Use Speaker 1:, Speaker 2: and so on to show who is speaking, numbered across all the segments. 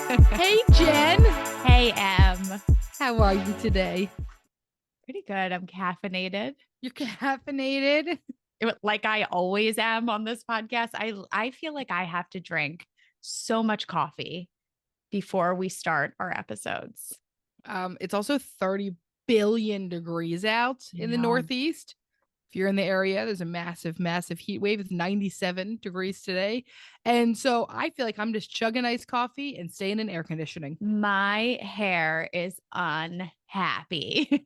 Speaker 1: Hey, Jen.
Speaker 2: Hey, Em.
Speaker 1: How are you today?
Speaker 2: Pretty good. I'm caffeinated.
Speaker 1: You're caffeinated.
Speaker 2: Like I always am on this podcast. I feel like I have to drink so much coffee before we start our episodes.
Speaker 1: It's also 30 billion degrees out
Speaker 2: I
Speaker 1: in the
Speaker 2: know.
Speaker 1: Northeast. If you're in the area, there's a massive, massive heat wave. It's 97 degrees today. And so I feel like I'm just chugging iced coffee and staying in air conditioning.
Speaker 2: My hair is unhappy.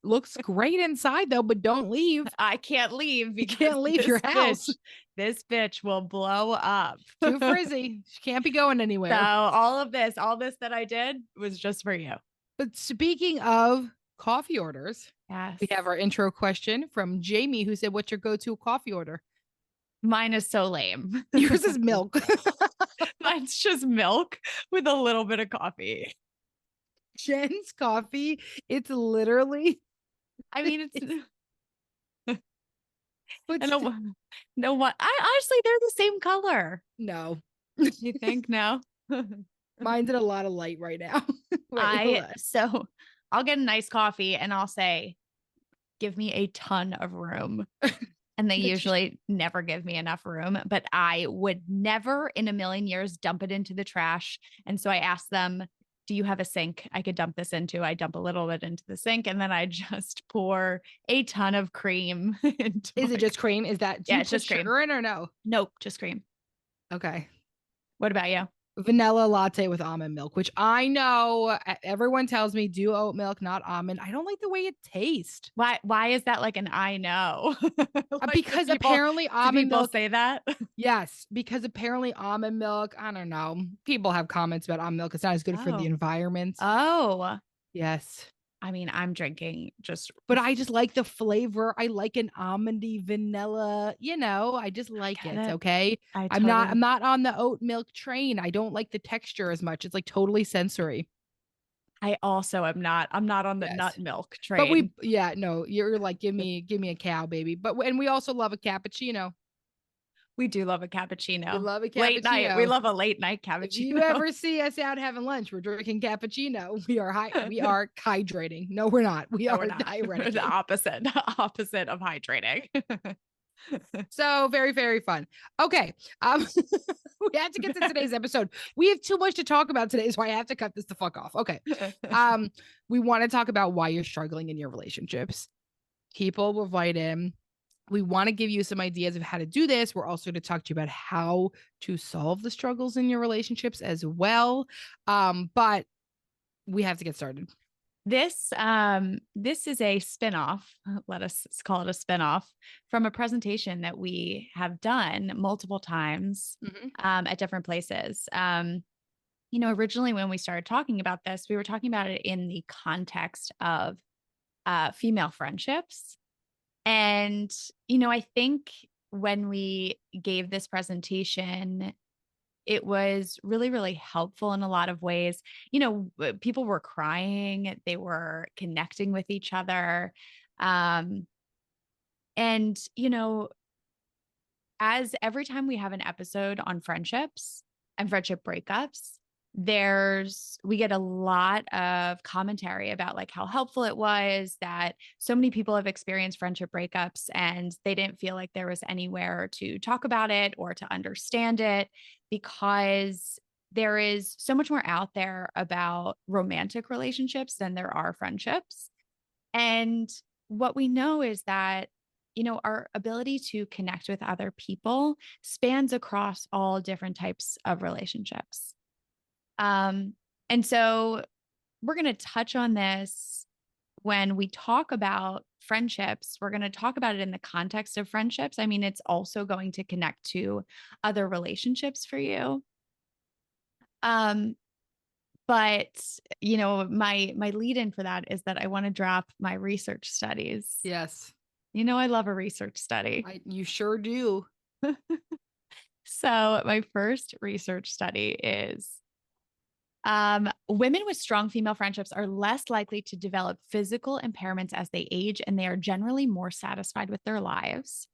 Speaker 1: Looks great inside though, but don't leave.
Speaker 2: I can't leave
Speaker 1: You
Speaker 2: because
Speaker 1: can't leave your house.
Speaker 2: this bitch will blow up.
Speaker 1: Too frizzy. She can't be going
Speaker 2: So
Speaker 1: anywhere.
Speaker 2: all this that I did was just for you.
Speaker 1: But speaking of coffee orders,
Speaker 2: Yes.
Speaker 1: we have our intro question from Jamie, who said, "What's your go-to coffee order?"
Speaker 2: Mine is so lame.
Speaker 1: Yours is milk.
Speaker 2: Mine's just milk with a little bit of coffee.
Speaker 1: Jen's coffee. It's literally.
Speaker 2: I mean, it's
Speaker 1: But
Speaker 2: I don't know what. I honestly, they're the same color.
Speaker 1: no,
Speaker 2: You think no?
Speaker 1: mine's in a lot of light right now. Wait, hold on.
Speaker 2: I'll get a nice coffee and I'll say, give me a ton of room. And they usually never give me enough room, but I would never in a million years dump it into the trash. And so I asked them, do you have a sink I could dump this into? I dump a little bit into the sink and then I just pour a ton of cream into
Speaker 1: Is it just cream? Is that, do
Speaker 2: Yeah,
Speaker 1: you
Speaker 2: it's
Speaker 1: put
Speaker 2: just cream.
Speaker 1: sugar in or no?
Speaker 2: Nope, just cream.
Speaker 1: Okay.
Speaker 2: What about you?
Speaker 1: Vanilla latte with almond milk, which I know everyone tells me do oat milk, not almond. I don't like the way it tastes.
Speaker 2: Why is that like an I know? Like,
Speaker 1: Because
Speaker 2: do people,
Speaker 1: apparently
Speaker 2: do
Speaker 1: almond
Speaker 2: people
Speaker 1: milk.
Speaker 2: say that?
Speaker 1: Yes, because apparently almond milk, I don't know. People have comments about almond milk. It's not as good for the
Speaker 2: Oh.
Speaker 1: environment.
Speaker 2: Oh,
Speaker 1: Yes.
Speaker 2: I mean, I'm drinking just
Speaker 1: But I just like the flavor. I like an almondy vanilla, I just like
Speaker 2: get
Speaker 1: it.
Speaker 2: it.
Speaker 1: Okay.
Speaker 2: I
Speaker 1: I'm not
Speaker 2: totally
Speaker 1: I'm not on the oat milk train. I don't like the texture as much. It's like totally sensory.
Speaker 2: I also am not. I'm not on the nut
Speaker 1: Yes.
Speaker 2: milk
Speaker 1: But
Speaker 2: train.
Speaker 1: no, you're like, give me a cow, baby. And we also love a cappuccino.
Speaker 2: We do love a
Speaker 1: We
Speaker 2: cappuccino.
Speaker 1: love a
Speaker 2: Late night. We
Speaker 1: cappuccino.
Speaker 2: love a late night
Speaker 1: If you
Speaker 2: cappuccino.
Speaker 1: ever see us out having lunch, we're drinking cappuccino. We are hydrating. No, we're not. We
Speaker 2: No,
Speaker 1: are
Speaker 2: we're not. We're the
Speaker 1: diuretic.
Speaker 2: opposite of hydrating.
Speaker 1: So very, very fun. Okay. We had to get to today's episode. We have too much to talk about today, so I have to cut this the fuck off. Okay. We want to talk about why you're struggling in your relationships. People will write in. We want to give you some ideas of how to do this. We're also going to talk to you about how to solve the struggles in your relationships as well. But we have to get started.
Speaker 2: This is a spinoff. Let us call it a spinoff from a presentation that we have done multiple times at different places. Originally when we started talking about this, we were talking about it in the context of female friendships. And, I think when we gave this presentation, it was really, really helpful in a lot of ways. People were crying, they were connecting with each other. And, as every time we have an episode on friendships and friendship breakups, we get a lot of commentary about like how helpful it was that so many people have experienced friendship breakups and they didn't feel like there was anywhere to talk about it or to understand it because there is so much more out there about romantic relationships than there are friendships. And what we know is that our ability to connect with other people spans across all different types of relationships. And so we're going to touch on this when we talk about friendships. We're going to talk about it in the context of friendships. I mean, it's also going to connect to other relationships for you. But my lead in for that is that I want to drop my research studies.
Speaker 1: Yes.
Speaker 2: I love a research study.
Speaker 1: You sure do.
Speaker 2: So my first research study is women with strong female friendships are less likely to develop physical impairments as they age, and they are generally more satisfied with their lives.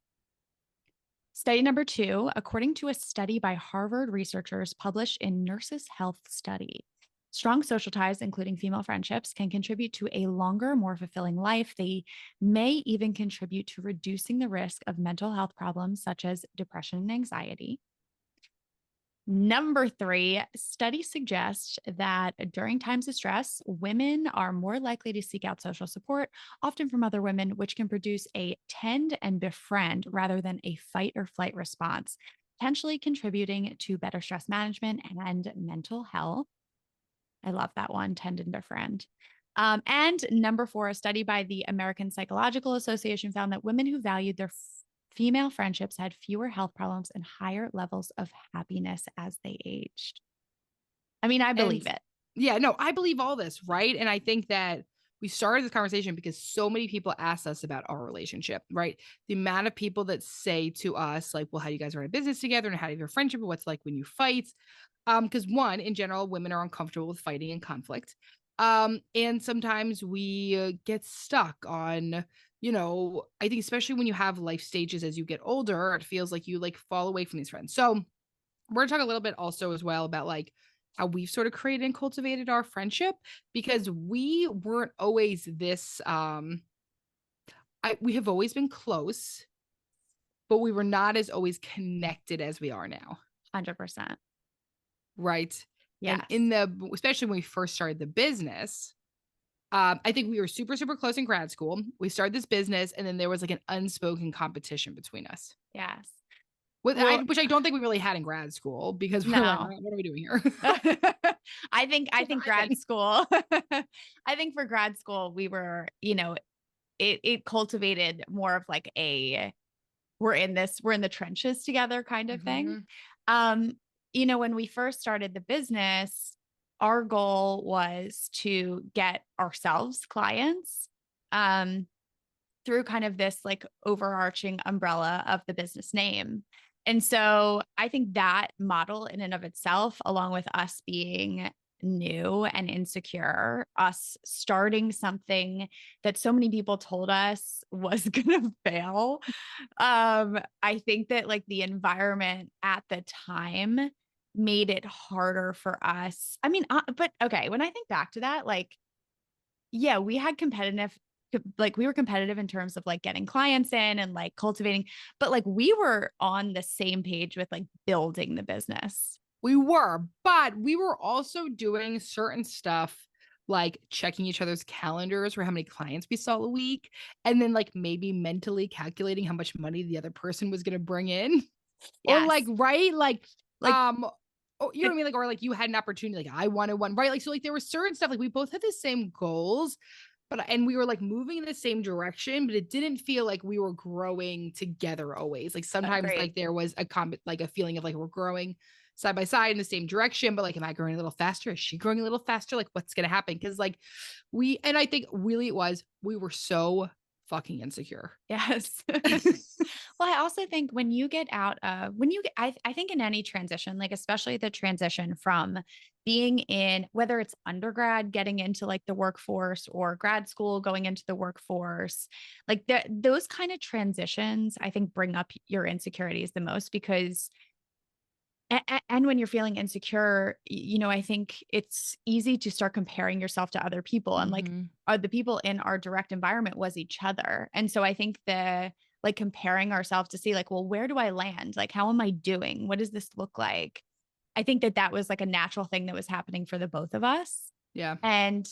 Speaker 2: Study number 2, according to a study by Harvard researchers published in Nurses Health Study, strong social ties, including female friendships, can contribute to a longer, more fulfilling life. They may even contribute to reducing the risk of mental health problems such as depression and anxiety. Number 3, studies suggest that during times of stress, women are more likely to seek out social support, often from other women, which can produce a tend and befriend rather than a fight or flight response, potentially contributing to better stress management and mental health. I love that one, tend and befriend. And number 4, a study by the American Psychological Association found that women who valued their female friendships had fewer health problems and higher levels of happiness as they aged. I mean, I believe it.
Speaker 1: Yeah, no, I believe all this, right? And I think that we started this conversation because so many people asked us about our relationship, right? The amount of people that say to us, like, well, how do you guys run a business together and how do you have a friendship and what's like when you fight? Because one, in general, women are uncomfortable with fighting and conflict. And sometimes we get stuck on, I think especially when you have life stages as you get older, it feels like you like fall away from these friends. So we're gonna talk a little bit also as well about like how we've sort of created and cultivated our friendship, because we weren't always this we have always been close, but we were not as always connected as we are now.
Speaker 2: 100%.
Speaker 1: Right.
Speaker 2: Yeah.
Speaker 1: And especially when we first started the business, I think we were super, super close in grad school. We started this business and then there was like an unspoken competition between us.
Speaker 2: Yes.
Speaker 1: Which I don't think we really had in grad school because we're like, what are we doing here?
Speaker 2: I think grad school, I think for grad school, we were, it cultivated more of like we're in the trenches together kind of thing. When we first started the business, our goal was to get ourselves clients, through kind of this like overarching umbrella of the business name. And so I think that model in and of itself, along with us being new and insecure, us starting something that so many people told us was going to fail. I think that like the environment at the time made it harder for us. I mean, but okay, when I think back to that, like, yeah, we were competitive in terms of like getting clients in and like cultivating, but like we were on the same page with like building the business.
Speaker 1: We were, but we were also doing certain stuff like checking each other's calendars for how many clients we saw a week, and then like maybe mentally calculating how much money the other person was going to bring in. Yes. Or like, right? Like, you know what I mean? Like, or like you had an opportunity, like I wanted one, right? Like, so like there was certain stuff, like we both had the same goals, and we were like moving in the same direction, but it didn't feel like we were growing together always. Like sometimes like there was a feeling of like we're growing side by side in the same direction, but like, am I growing a little faster? Is she growing a little faster? Like what's going to happen? Cause like and I think really we were so fucking insecure.
Speaker 2: Yes. Well, I also think when you get out of, I think in any transition, like especially the transition from being in, whether it's undergrad, getting into like the workforce, or grad school, going into the workforce, like those kind of transitions, I think bring up your insecurities the most, because and when you're feeling insecure, I think it's easy to start comparing yourself to other people. And like the people in our direct environment was each other. And so I think like comparing ourselves to see like, well, where do I land? Like, how am I doing? What does this look like? I think that was like a natural thing that was happening for the both of us.
Speaker 1: Yeah.
Speaker 2: And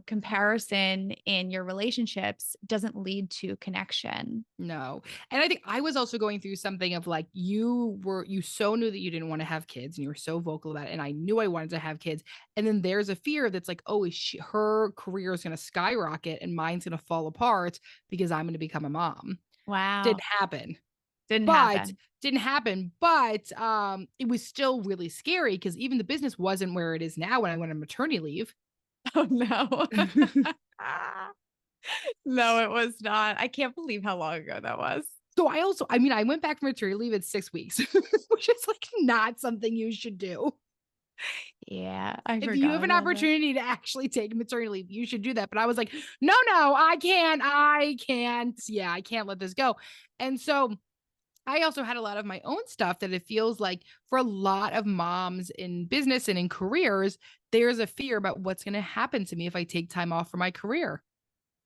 Speaker 2: comparison in your relationships doesn't lead to connection.
Speaker 1: No. And I think I was also going through something of like, you so knew that you didn't want to have kids and you were so vocal about it. And I knew I wanted to have kids. And then there's a fear that's like, oh, her career is going to skyrocket and mine's going to fall apart because I'm going to become a mom.
Speaker 2: Wow.
Speaker 1: Didn't happen.
Speaker 2: Didn't happen.
Speaker 1: But it was still really scary because even the business wasn't where it is now when I went on maternity leave.
Speaker 2: Oh no. No, it was not. I can't believe how long ago that was.
Speaker 1: So I went back from maternity leave at 6 weeks, which is like not something you should do.
Speaker 2: Yeah.
Speaker 1: If you have an opportunity to actually take maternity leave, you should do that. But I was like, no, I can't. Yeah, I can't let this go. And so I also had a lot of my own stuff that it feels like for a lot of moms in business and in careers, there's a fear about what's going to happen to me if I take time off for my career.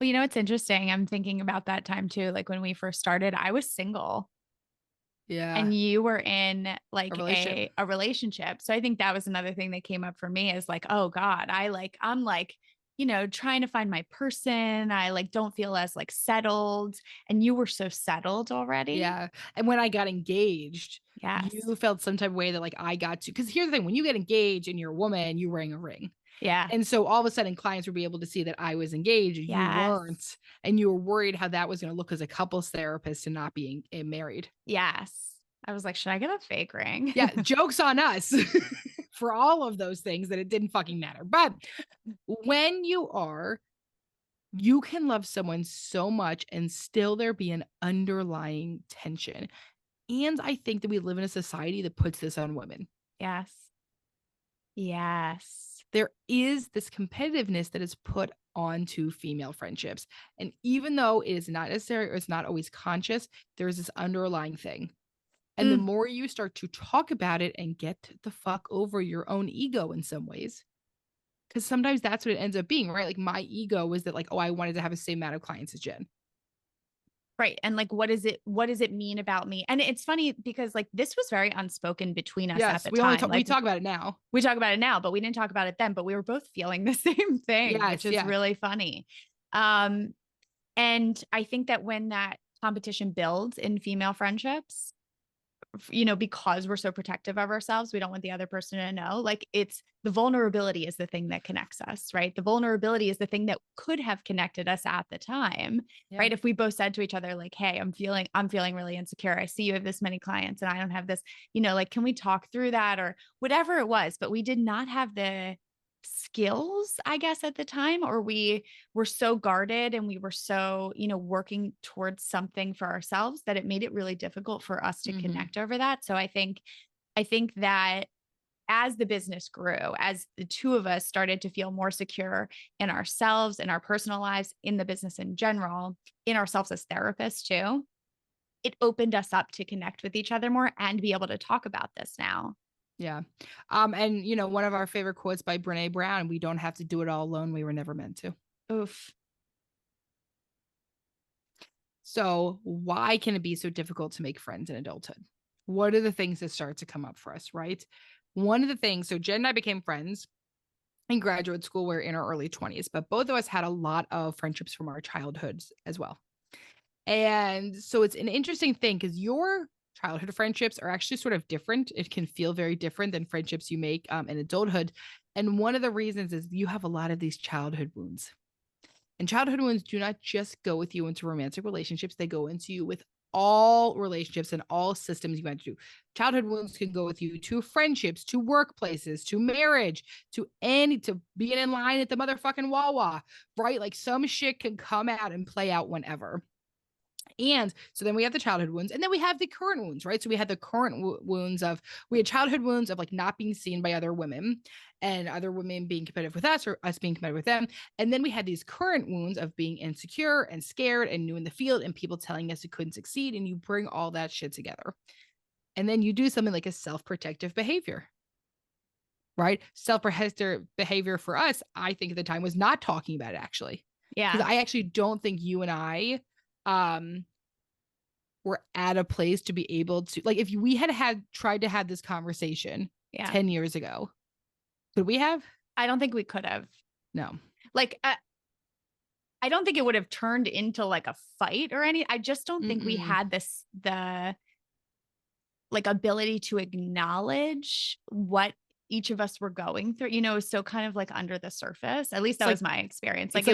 Speaker 2: Well, you know, it's interesting. I'm thinking about that time too. Like when we first started, I was single
Speaker 1: Yeah.
Speaker 2: and you were in
Speaker 1: A
Speaker 2: like
Speaker 1: relationship.
Speaker 2: a relationship. So I think that was another thing that came up for me is like, oh God, I'm like, you know, trying to find my person. I like don't feel as like settled. And you were so settled already.
Speaker 1: Yeah. And when I got engaged,
Speaker 2: Yes.
Speaker 1: you felt some type of way that like I got to, because here's the thing, when you get engaged and you're a woman, you're wearing a ring.
Speaker 2: Yeah.
Speaker 1: And so all of a sudden clients would be able to see that I was engaged and you
Speaker 2: Yes.
Speaker 1: weren't, and you were worried how that was going to look as a couples therapist and not being married.
Speaker 2: Yes. I was like, should I get a fake ring?
Speaker 1: Yeah. Joke's on us for all of those things that it didn't fucking matter. But when you can love someone so much and still there be an underlying tension. And I think that we live in a society that puts this on women.
Speaker 2: Yes. Yes.
Speaker 1: There is this competitiveness that is put onto female friendships. And even though it is not necessary or it's not always conscious, there's this underlying thing. And the more you start to talk about it and get the fuck over your own ego in some ways, because sometimes that's what it ends up being, right? Like my ego was that like, oh, I wanted to have the same amount of clients as Jen.
Speaker 2: Right. And like, what does it mean about me? And it's funny because like this was very unspoken between us at
Speaker 1: Yes,
Speaker 2: the
Speaker 1: we only
Speaker 2: time.
Speaker 1: we
Speaker 2: Like
Speaker 1: talk about it now.
Speaker 2: we talk about it now, but we didn't talk about it then, but we were both feeling the same thing, which
Speaker 1: Yes,
Speaker 2: is
Speaker 1: yeah.
Speaker 2: really funny. And I think that when that competition builds in female friendships, you know, because we're so protective of ourselves, we don't want the other person to know. Like it's the vulnerability is the thing that connects us, right? The vulnerability is the thing that could have connected us at the time,
Speaker 1: Yeah.
Speaker 2: right? If we both said to each other, like, hey, I'm feeling really insecure. I see you have this many clients and I don't have this, you know, like, can we talk through that or whatever it was? But we did not have the skills, I guess, at the time, or we were so guarded and we were so, you know, working towards something for ourselves that it made it really difficult for us to connect over that. So I think that as the business grew, as the two of us started to feel more secure in ourselves, in our personal lives, in the business in general, in ourselves as therapists too, it opened us up to connect with each other more and be able to talk about this now.
Speaker 1: Yeah. And you know, one of our favorite quotes by Brene Brown, we don't have to do it all alone. We were never meant to.
Speaker 2: Oof.
Speaker 1: So why can it be so difficult to make friends in adulthood? What are the things that start to come up for us, right? One of the things, so Jen and I became friends in graduate school. We're in our early 20s, but both of us had a lot of friendships from our childhoods as well. And so it's an interesting thing because your childhood friendships are actually sort of different. It can feel very different than friendships you make in adulthood. And one of the reasons is you have a lot of these childhood wounds. And childhood wounds do not just go with you into romantic relationships, they go into you with all relationships and all systems you went through. Childhood wounds can go with you to friendships, to workplaces, to marriage, to being in line at the motherfucking Wawa, right? Like some shit can come out and play out whenever. And so then we have the childhood wounds and then we have the current wounds, right? So we had the current wounds of, we had childhood wounds of like not being seen by other women and other women being competitive with us or us being competitive with them. And then we had these current wounds of being insecure and scared and new in the field and people telling us we couldn't succeed. And you bring all that shit together. And then you do something like a self-protective behavior, right? Self-protective behavior for us, I think at the time was not talking about it actually.
Speaker 2: Yeah.
Speaker 1: Because I actually don't think you and I, we're at a place to be able to, like, if we had tried to have this conversation 10 years ago, could we have?
Speaker 2: I don't think we could have.
Speaker 1: No.
Speaker 2: Like, I don't think it would have turned into like a fight or any. I just don't think we had the like ability to acknowledge what each of us were going through, you know, so kind of like under the surface. At least that was my experience.
Speaker 1: Like,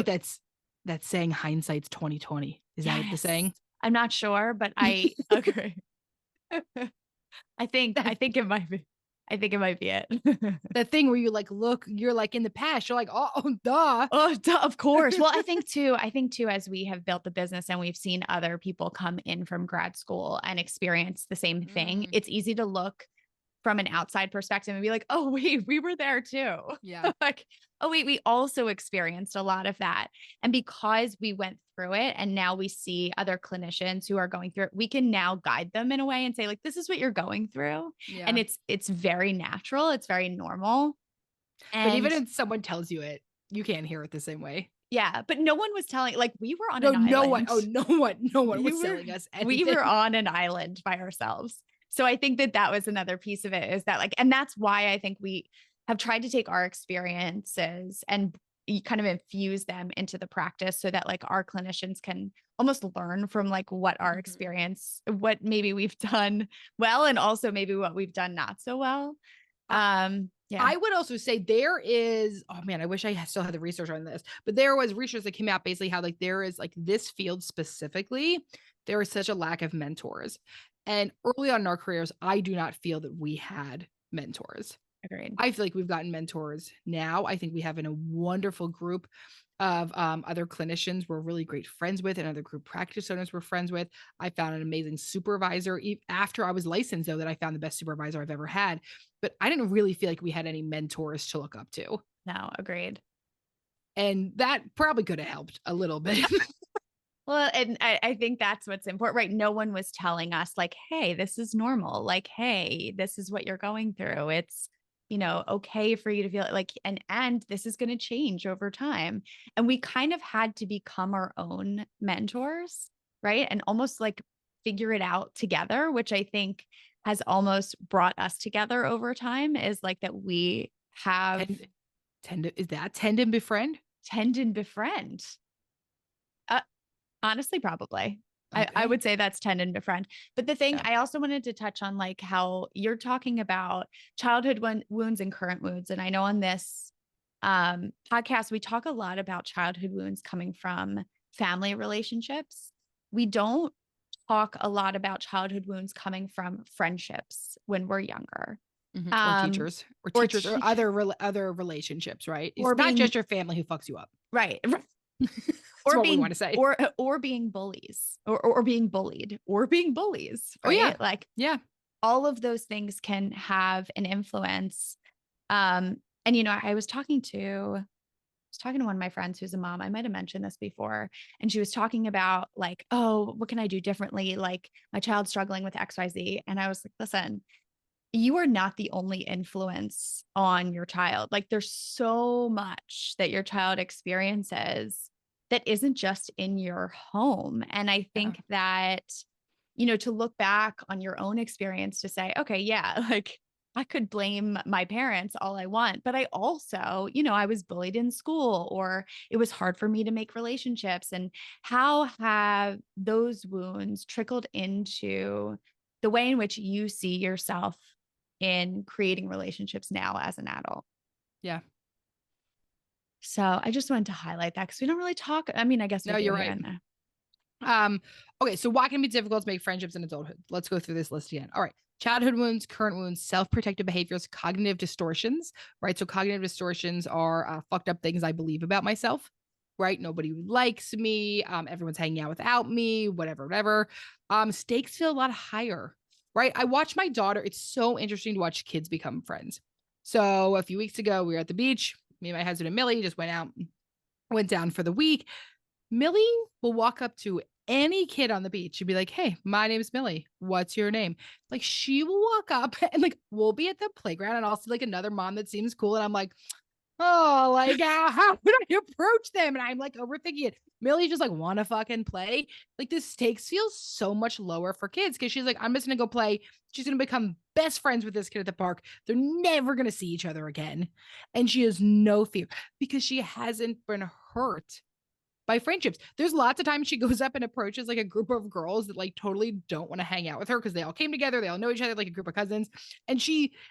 Speaker 1: that's saying hindsight's 2020. Is that the saying?
Speaker 2: I'm not sure, but I agree. I think it might be. I think it might be it.
Speaker 1: The thing where you like, look, you're like in the past, you're like, oh, duh.
Speaker 2: Oh, duh, of course. Well, I think too, as we have built the business and we've seen other people come in from grad school and experience the same thing, it's easy to look from an outside perspective and be like, oh, wait, we were there too.
Speaker 1: Yeah.
Speaker 2: Like, oh, wait, we also experienced a lot of that. And because we went through it and now we see other clinicians who are going through it, we can now guide them in a way and say, like, this is what you're going through.
Speaker 1: Yeah.
Speaker 2: And it's very natural. It's very normal.
Speaker 1: But even
Speaker 2: And
Speaker 1: if someone tells you it, you can't hear it the same way.
Speaker 2: yeah, but no one was telling, like, we were on
Speaker 1: No,
Speaker 2: an island.
Speaker 1: no one. Oh, no one was telling us anything.
Speaker 2: We were on an island by ourselves. So I think that was another piece of it, is that, like, and that's why I think we have tried to take our experiences and kind of infuse them into the practice so that, like, our clinicians can almost learn from, like, what our experience, what maybe we've done well, and also maybe what we've done not so well. Yeah.
Speaker 1: I would also say there is, oh man, I wish I still had the research on this, but there was research that came out basically how, like, there is, like, this field specifically, there is such a lack of mentors. And early on in our careers, I do not feel that we had mentors.
Speaker 2: Agreed.
Speaker 1: I feel like we've gotten mentors now. I think we have a wonderful group of other clinicians we're really great friends with, and other group practice owners we're friends with. I found an amazing supervisor after I was licensed, though, that I found the best supervisor I've ever had. But I didn't really feel like we had any mentors to look up to.
Speaker 2: No, agreed.
Speaker 1: And that probably could have helped a little bit.
Speaker 2: Well, and I think that's what's important, right? No one was telling us, like, hey, this is normal. Like, hey, this is what you're going through. It's, okay for you to feel it, like, and this is going to change over time. And we kind of had to become our own mentors, right? And almost like figure it out together, which I think has almost brought us together over time, is like that we have
Speaker 1: is that tend and befriend?
Speaker 2: Tend and befriend. Honestly, probably. Okay. I would say that's tend and befriend. But the thing, I also wanted to touch on, like, how you're talking about childhood wounds and current wounds. And I know on this podcast, we talk a lot about childhood wounds coming from family relationships. We don't talk a lot about childhood wounds coming from friendships when we're younger.
Speaker 1: Mm-hmm. Or teachers or other relationships, right? It's not just your family who fucks you up.
Speaker 2: Right.
Speaker 1: Or what we want to say,
Speaker 2: or being bullies, or being bullied, or being bullies. Right?
Speaker 1: Oh yeah,
Speaker 2: like,
Speaker 1: yeah,
Speaker 2: all of those things can have an influence. And I was talking to one of my friends who's a mom. I might have mentioned this before, and she was talking about, like, oh, what can I do differently? Like, my child's struggling with XYZ, and I was like, listen, you are not the only influence on your child. Like, there's so much that your child experiences that isn't just in your home. And I think that, to look back on your own experience to say, okay, yeah, like, I could blame my parents all I want, but I also, I was bullied in school, or it was hard for me to make relationships. And how have those wounds trickled into the way in which you see yourself in creating relationships now as an adult?
Speaker 1: Yeah.
Speaker 2: So I just wanted to highlight that, because we don't really talk. I mean, I guess
Speaker 1: no, you're right. Okay, so why can it be difficult to make friendships in adulthood? Let's go through this list again. All right. Childhood wounds, current wounds, self-protective behaviors, cognitive distortions, right? So cognitive distortions are fucked up things I believe about myself, right? Nobody likes me. Everyone's hanging out without me, whatever. Stakes feel a lot higher, right? I watch my daughter. It's so interesting to watch kids become friends. So a few weeks ago, we were at the beach. Me and my husband and Millie just went down for the week. Millie will walk up to any kid on the beach and be like, hey, my name's Millie. What's your name? Like, she will walk up and, like, we'll be at the playground and I'll see, like, another mom that seems cool. And I'm like, oh, like, how would I approach them? And I'm, like, overthinking it. Millie just, like, want to fucking play. Like, the stakes feel so much lower for kids, because she's like, I'm just going to go play. She's going to become best friends with this kid at the park. They're never going to see each other again. And she has no fear because she hasn't been hurt by friendships. There's lots of times she goes up and approaches, like, a group of girls that, like, totally don't want to hang out with her because they all came together. They all know each other, like a group of cousins. And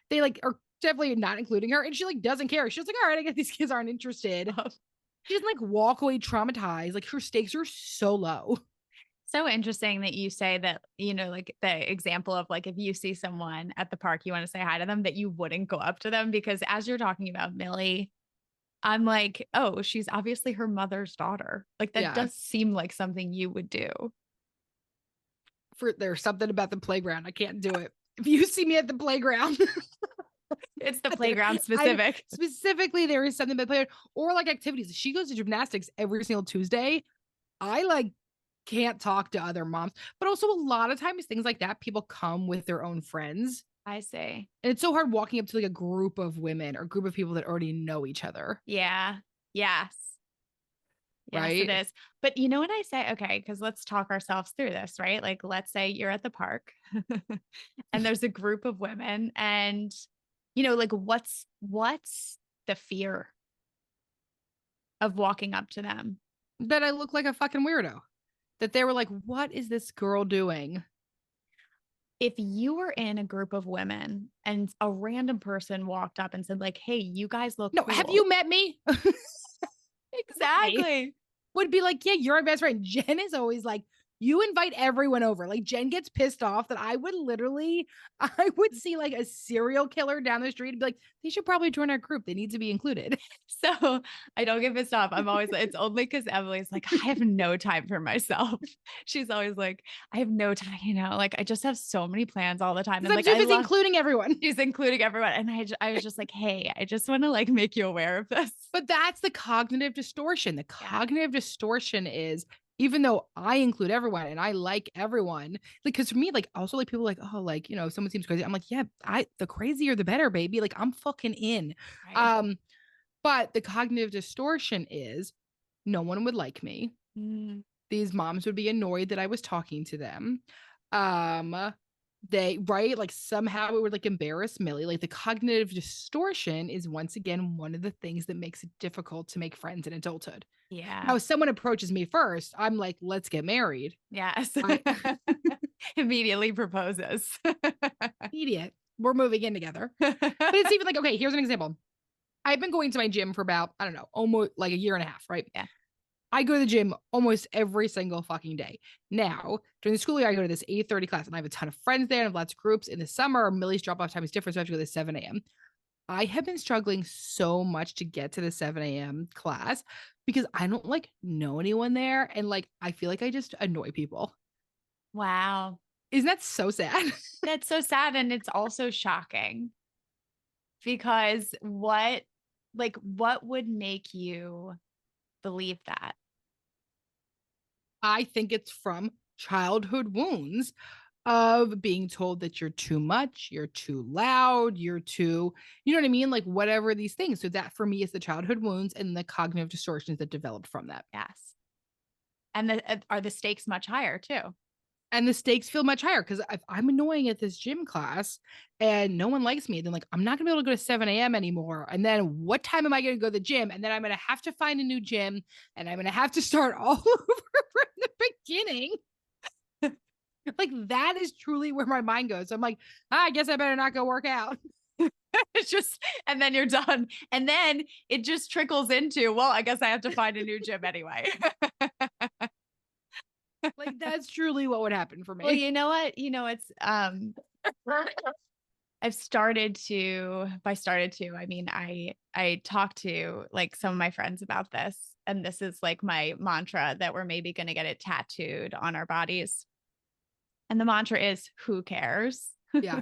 Speaker 1: they like are definitely not including her. And she, like, doesn't care. She's like, all right, I guess these kids aren't interested. She doesn't, like, walk away traumatized. Like, her stakes are so low.
Speaker 2: So interesting that you say that, like, the example of, like, if you see someone at the park, you want to say hi to them, that you wouldn't go up to them, because as you're talking about Millie, I'm like, oh, she's obviously her mother's daughter. Like, that does seem like something you would do.
Speaker 1: There's something about the playground. I can't do it. if you see me at the playground,
Speaker 2: It's the playground specific.
Speaker 1: Specifically, there is something about playground or like activities. She goes to gymnastics every single Tuesday. I like can't talk to other moms, but also a lot of times things like that, people come with their own friends.
Speaker 2: I see.
Speaker 1: And it's so hard walking up to like a group of women or a group of people that already know each other.
Speaker 2: Yeah. Yes. Yes,
Speaker 1: right?
Speaker 2: It is. But you know what I say? Okay, because let's talk ourselves through this, right? Like, let's say you're at the park and there's a group of women and, like what's the fear of walking up to them?
Speaker 1: That I look like a fucking weirdo. That they were like, what is this girl doing?
Speaker 2: If you were in a group of women and a random person walked up and said like, hey, you guys look cool.
Speaker 1: Have you met me?
Speaker 2: Exactly.
Speaker 1: Would be like, yeah, you're my best friend. Jen is always like, you invite everyone over. Like Jen gets pissed off that I would see like a serial killer down the street and be like, they should probably join our group. They need to be included.
Speaker 2: So I don't get pissed off. I'm always, it's only because Emilee's like, I have no time for myself. She's always like, I have no time, like I just have so many plans all the time. And like,
Speaker 1: including everyone.
Speaker 2: She's including everyone. And I was just like, hey, I just want to like make you aware of this.
Speaker 1: But that's the cognitive distortion. The cognitive distortion is, even though I include everyone and I like everyone, because for me, like also like people like, oh, like, if someone seems crazy, I'm like, yeah, the crazier the better, baby. Like I'm fucking in. Right. But the cognitive distortion is no one would like me. These moms would be annoyed that I was talking to them. Like somehow it would like embarrass Millie. Like the cognitive distortion is once again one of the things that makes it difficult to make friends in adulthood.
Speaker 2: Yeah.
Speaker 1: Now, if someone approaches me first, I'm like, let's get married.
Speaker 2: Yes. Immediately proposes.
Speaker 1: Idiot. We're moving in together. But it's even like, okay, here's an example. I've been going to my gym for about, I don't know, almost like a year and a half, right?
Speaker 2: Yeah.
Speaker 1: I go to the gym almost every single fucking day. Now, during the school year, I go to this 8:30 class and I have a ton of friends there and I have lots of groups. In the summer, Millie's drop-off time is different, so I have to go to 7 a.m. I have been struggling so much to get to the 7 a.m. class because I don't like know anyone there. And like, I feel like I just annoy people.
Speaker 2: Wow.
Speaker 1: Isn't that so sad?
Speaker 2: That's so sad. And it's also shocking because what would make you believe that?
Speaker 1: I think it's from childhood wounds of being told that you're too much, you're too loud, you're too, you know what I mean? Like whatever these things. So that for me is the childhood wounds and the cognitive distortions that developed from that.
Speaker 2: Yes. And are the stakes much higher too?
Speaker 1: And the stakes feel much higher because if I'm annoying at this gym class and no one likes me, then like I'm not gonna be able to go to 7 a.m. anymore. And then what time am I gonna go to the gym? And then I'm gonna have to find a new gym and I'm gonna have to start all over from the beginning. Like that is truly where my mind goes. I'm like, I guess I better not go work out.
Speaker 2: It's just, and then you're done. And then it just trickles into, well, I guess I have to find a new gym anyway.
Speaker 1: Like that's truly what would happen for me.
Speaker 2: Well, you know what? It's I've started to, I mean, I talked to like some of my friends about this, and this is like my mantra that we're maybe going to get it tattooed on our bodies. And the mantra is, who cares?
Speaker 1: Yeah.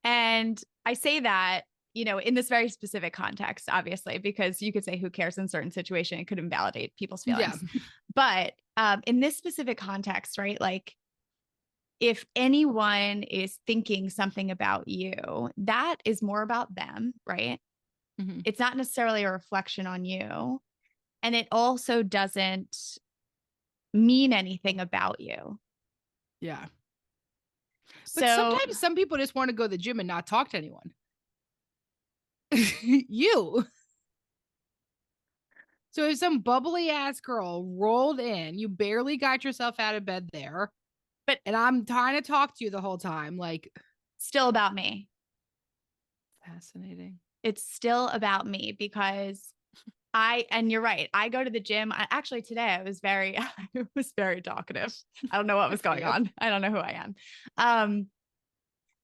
Speaker 2: And I say that, in this very specific context, obviously, because you could say who cares in certain situation, it could invalidate people's feelings. Yeah. But in this specific context, right? Like if anyone is thinking something about you, that is more about them, right? Mm-hmm. It's not necessarily a reflection on you. And it also doesn't mean anything about you.
Speaker 1: Yeah. But sometimes some people just want to go to the gym and not talk to anyone. You. So if some bubbly ass girl rolled in, you barely got yourself out of bed there, and I'm trying to talk to you the whole time, like
Speaker 2: still about me.
Speaker 1: Fascinating.
Speaker 2: It's still about me because and you're right. I go to the gym. Actually today I was very talkative. I don't know what was going on. I don't know who I am.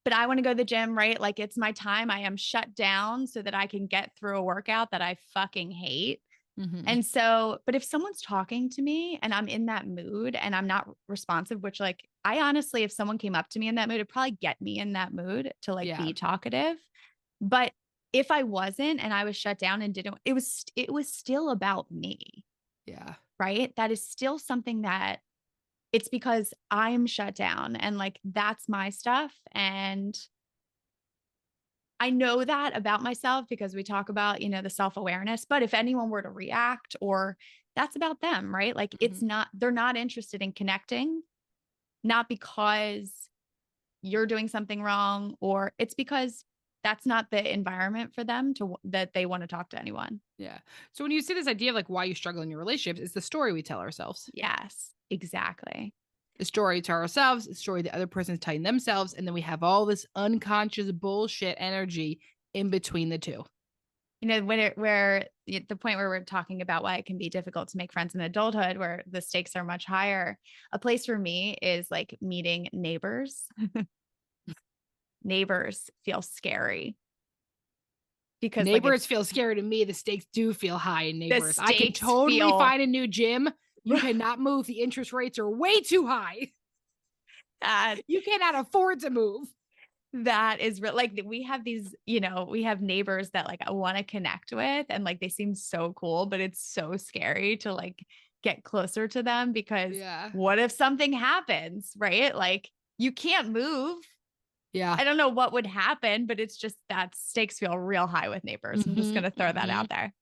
Speaker 2: But I want to go to the gym, right? Like it's my time. I am shut down so that I can get through a workout that I fucking hate. Mm-hmm. And so, but if someone's talking to me and I'm in that mood and I'm not responsive, which like I honestly, if someone came up to me in that mood, it'd probably get me in that mood to like
Speaker 1: Yeah.
Speaker 2: be talkative. But if I wasn't and I was shut down and it was still about me,
Speaker 1: Yeah.
Speaker 2: right? That is still something that it's because I'm shut down and like that's my stuff. And I know that about myself because we talk about, the self-awareness, but if anyone were to react or that's about them, right? Like they're not interested in connecting, not because you're doing something wrong, or it's because that's not the environment for them that they want to talk to anyone.
Speaker 1: Yeah. So when you see this idea of like why you struggle in your relationships, it's the story we tell ourselves.
Speaker 2: Yes, exactly.
Speaker 1: The story to ourselves, the story the other person's telling themselves, and then we have all this unconscious bullshit energy in between the two.
Speaker 2: Where the point where we're talking about why it can be difficult to make friends in adulthood, where the stakes are much higher. A place for me is like meeting neighbors. Neighbors feel scary because
Speaker 1: Neighbors feel scary to me. The stakes do feel high in neighbors. I can
Speaker 2: stakes
Speaker 1: totally
Speaker 2: feel-
Speaker 1: find a new gym. You cannot move. The interest rates are way too high. You cannot afford to move.
Speaker 2: That is like we have these, we have neighbors that like I want to connect with and like they seem so cool, but it's so scary to like get closer to them because what if something happens, right? Like you can't move.
Speaker 1: Yeah.
Speaker 2: I don't know what would happen, but it's just that stakes feel real high with neighbors. I'm just going to throw that out there.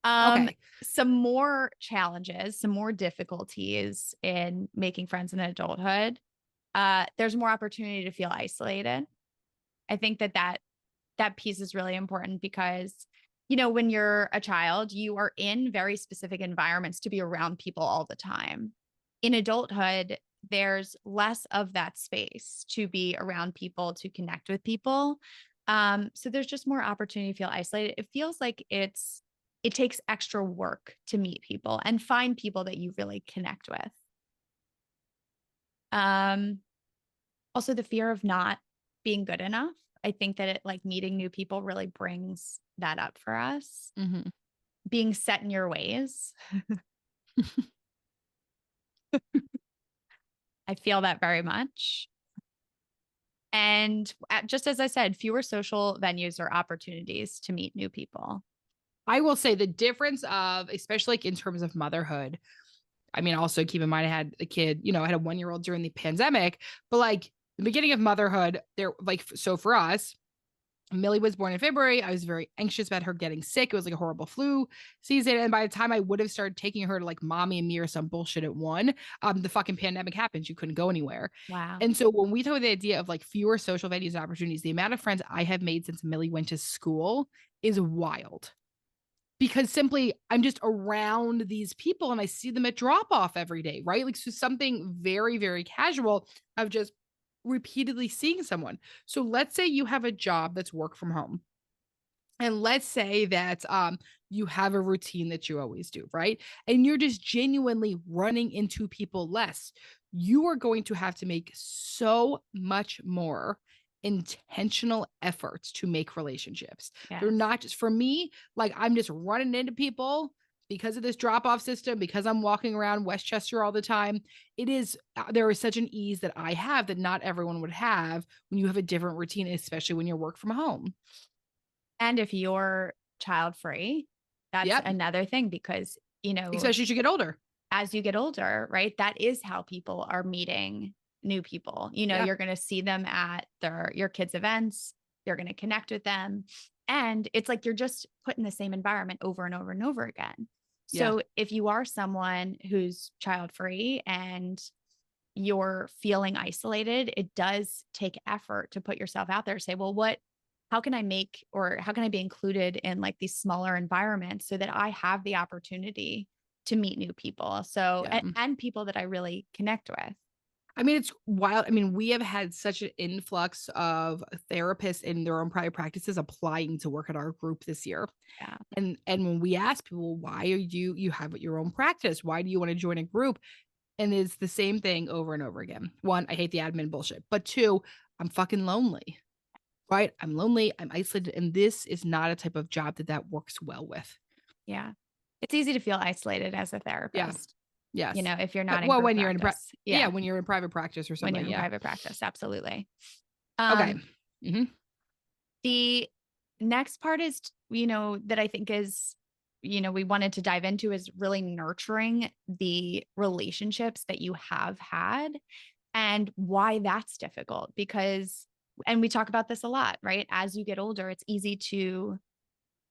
Speaker 1: Okay.
Speaker 2: Some more challenges, some more difficulties in making friends in adulthood. There's more opportunity to feel isolated. I think that piece is really important because, when you're a child, you are in very specific environments to be around people all the time. In adulthood, there's less of that space to be around people, to connect with people. So there's just more opportunity to feel isolated. It feels like it takes extra work to meet people and find people that you really connect with. Also the fear of not being good enough. I think that meeting new people really brings that up for us. Being set in your ways. I feel that very much. And just as I said, fewer social venues or opportunities to meet new people.
Speaker 1: I will say the difference of, especially like in terms of motherhood. I mean, also keep in mind, I had a kid, I had a 1-year-old during the pandemic, but like the beginning of motherhood there, like, so for us, Millie was born in February. I was very anxious about her getting sick. It was like a horrible flu season. And by the time I would have started taking her to like Mommy and Me or some bullshit at 1, the fucking pandemic happened. You couldn't go anywhere.
Speaker 2: Wow.
Speaker 1: And so when we talk about the idea of like fewer social venues and opportunities, the amount of friends I have made since Millie went to school is wild. Because simply I'm just around these people and I see them at drop off every day, right? Like, so something very, very casual of just repeatedly seeing someone. So let's say you have a job that's work from home. And let's say that you have a routine that you always do, right? And you're just genuinely running into people less. You are going to have to make so much more intentional efforts to make relationships.
Speaker 2: Yes.
Speaker 1: They're not just, for me, like I'm just running into people because of this drop-off system, because I'm walking around Westchester all the time. There is such an ease that I have that not everyone would have when you have a different routine, especially when you work from home.
Speaker 2: And if you're child free, that's another thing because,
Speaker 1: especially as you get older.
Speaker 2: As you get older, right? That is how people are meeting new people. You're going to see them at your kids' events. You're going to connect with them. And it's like you're just put in the same environment over and over and over again. So if you are someone who's child free and you're feeling isolated, it does take effort to put yourself out there, say, well, how can I be included in like these smaller environments so that I have the opportunity to meet new people? So, and people that I really connect with.
Speaker 1: I mean, it's wild. I mean, we have had such an influx of therapists in their own private practices applying to work at our group this year.
Speaker 2: Yeah.
Speaker 1: And when we ask people, why are you have your own practice? Why do you want to join a group? And it's the same thing over and over again. 1, I hate the admin bullshit. But 2, I'm fucking lonely, right? I'm lonely. I'm isolated. And this is not a type of job that works well with.
Speaker 2: Yeah. It's easy to feel isolated as a therapist.
Speaker 1: Yes.
Speaker 2: You know, if you're not in
Speaker 1: well,
Speaker 2: group
Speaker 1: when you're in
Speaker 2: practice.
Speaker 1: when you're in private practice or something.
Speaker 2: When you're in private practice. Absolutely.
Speaker 1: Okay.
Speaker 2: The next part is, you know, that I think is, you know, we wanted to dive into is really nurturing the relationships that you have had and why that's difficult because, and we talk about this a lot, right? As you get older, it's easy to,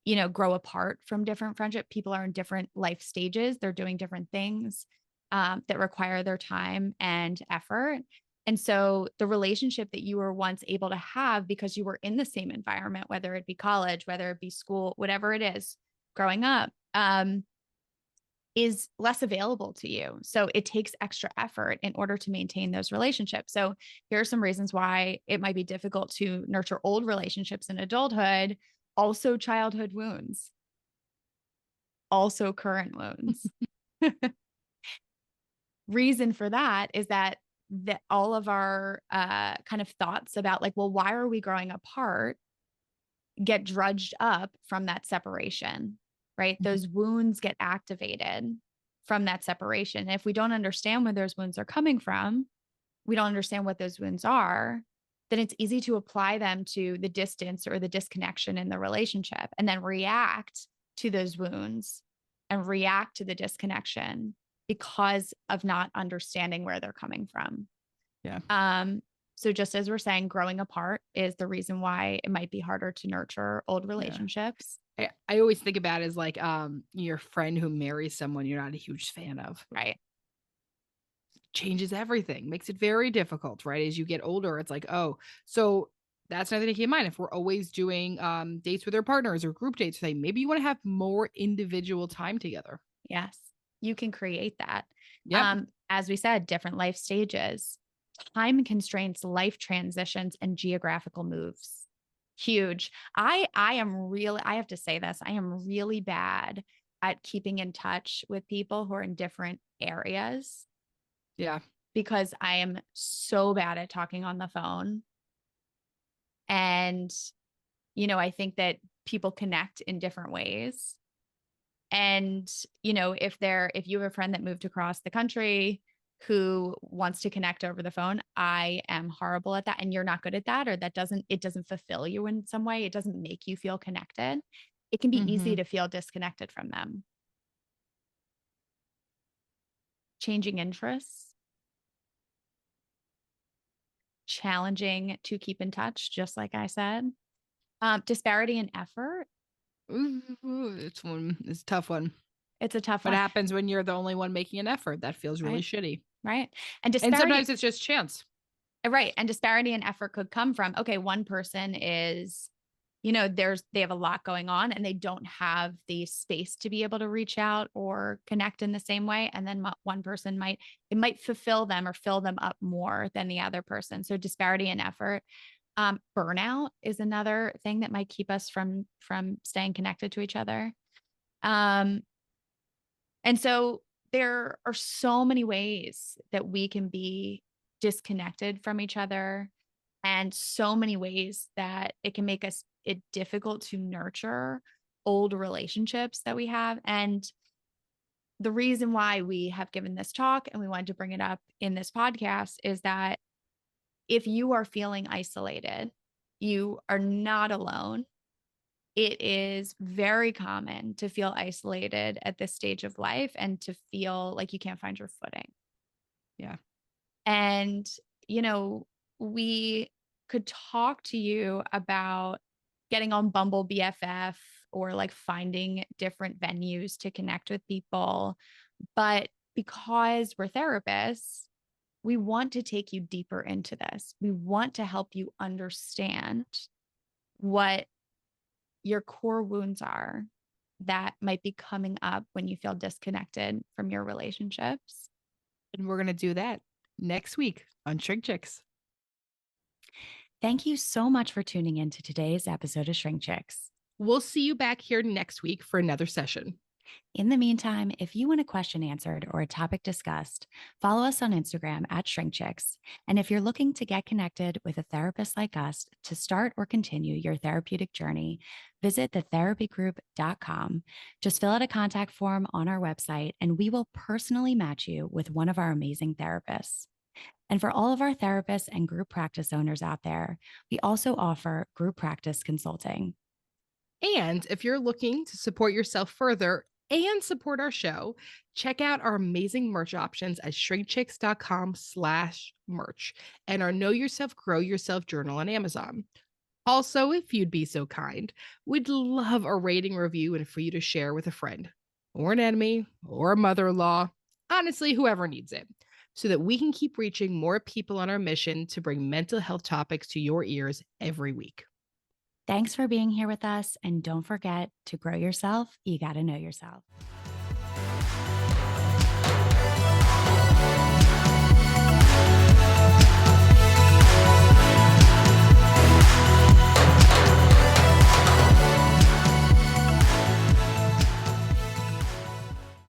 Speaker 2: you know, grow apart from different friendship. People are in different life stages. They're doing different things that require their time and effort. And so the relationship that you were once able to have because you were in the same environment, whether it be college, whether it be school, whatever it is, growing up, is less available to you. So it takes extra effort in order to maintain those relationships. So here are some reasons why it might be difficult to nurture old relationships in adulthood, also childhood wounds, also current wounds. Reason for that is that all of our kind of thoughts about like, well, why are we growing apart get drudged up from that separation, right? Those wounds get activated from that separation. And if we don't understand where those wounds are coming from, we don't understand what those wounds are, then it's easy to apply them to the distance or the disconnection in the relationship and then react to those wounds and react to the disconnection because of not understanding where they're coming from.
Speaker 1: Yeah.
Speaker 2: So just as we're saying, growing apart is the reason why it might be harder to nurture old relationships.
Speaker 1: Yeah. I always think about it as like your friend who marries someone you're not a huge fan of.
Speaker 2: Right.
Speaker 1: Changes everything, makes it very difficult, right? As you get older, it's like, oh, so that's another thing to keep in mind. If we're always doing dates with our partners or group dates, maybe you want to have more individual time together.
Speaker 2: Yes, you can create that.
Speaker 1: Yep.
Speaker 2: As we said, different life stages, time constraints, life transitions, and geographical moves. Huge. I have to say this, I am really bad at keeping in touch with people who are in different areas.
Speaker 1: Yeah.
Speaker 2: Because I am so bad at talking on the phone. And, you know, I think that people connect in different ways. And, you know, if you have a friend that moved across the country who wants to connect over the phone, I am horrible at that. And you're not good at that, or it doesn't fulfill you in some way. It doesn't make you feel connected. It can be easy to feel disconnected from them. Changing interests. Challenging to keep in touch, just like I said. Disparity in effort.
Speaker 1: It's a tough one.
Speaker 2: It's a tough
Speaker 1: one.
Speaker 2: What
Speaker 1: happens when you're the only one making an effort? That feels really shitty.
Speaker 2: Right.
Speaker 1: And sometimes it's just chance.
Speaker 2: Right. And disparity in effort could come from, okay, one person is, you know, they have a lot going on and they don't have the space to be able to reach out or connect in the same way. And then one person might fulfill them or fill them up more than the other person. So disparity in effort. Burnout is another thing that might keep us from staying connected to each other. And so there are so many ways that we can be disconnected from each other, and so many ways that it can make it difficult to nurture old relationships that we have. And the reason why we have given this talk and we wanted to bring it up in this podcast is that if you are feeling isolated, you are not alone. It is very common to feel isolated at this stage of life and to feel like you can't find your footing.
Speaker 1: Yeah.
Speaker 2: And, you know, we could talk to you about getting on Bumble BFF or like finding different venues to connect with people. But because we're therapists, we want to take you deeper into this. We want to help you understand what your core wounds are that might be coming up when you feel disconnected from your relationships.
Speaker 1: And we're going to do that next week on ShrinkChicks.
Speaker 2: Thank you so much for tuning in to today's episode of ShrinkChicks.
Speaker 1: We'll see you back here next week for another session.
Speaker 2: In the meantime, if you want a question answered or a topic discussed, follow us on Instagram at ShrinkChicks. And if you're looking to get connected with a therapist like us to start or continue your therapeutic journey, visit thetherapygroup.com. Just fill out a contact form on our website, and we will personally match you with one of our amazing therapists. And for all of our therapists and group practice owners out there, we also offer group practice consulting.
Speaker 1: And if you're looking to support yourself further and support our show, check out our amazing merch options at shrinkchicks.com/merch and our Know Yourself, Grow Yourself journal on Amazon. Also, if you'd be so kind, we'd love a rating review and for you to share with a friend or an enemy or a mother-in-law, honestly, whoever needs it, so that we can keep reaching more people on our mission to bring mental health topics to your ears every week.
Speaker 2: Thanks for being here with us. And don't forget to grow yourself. You got to know yourself.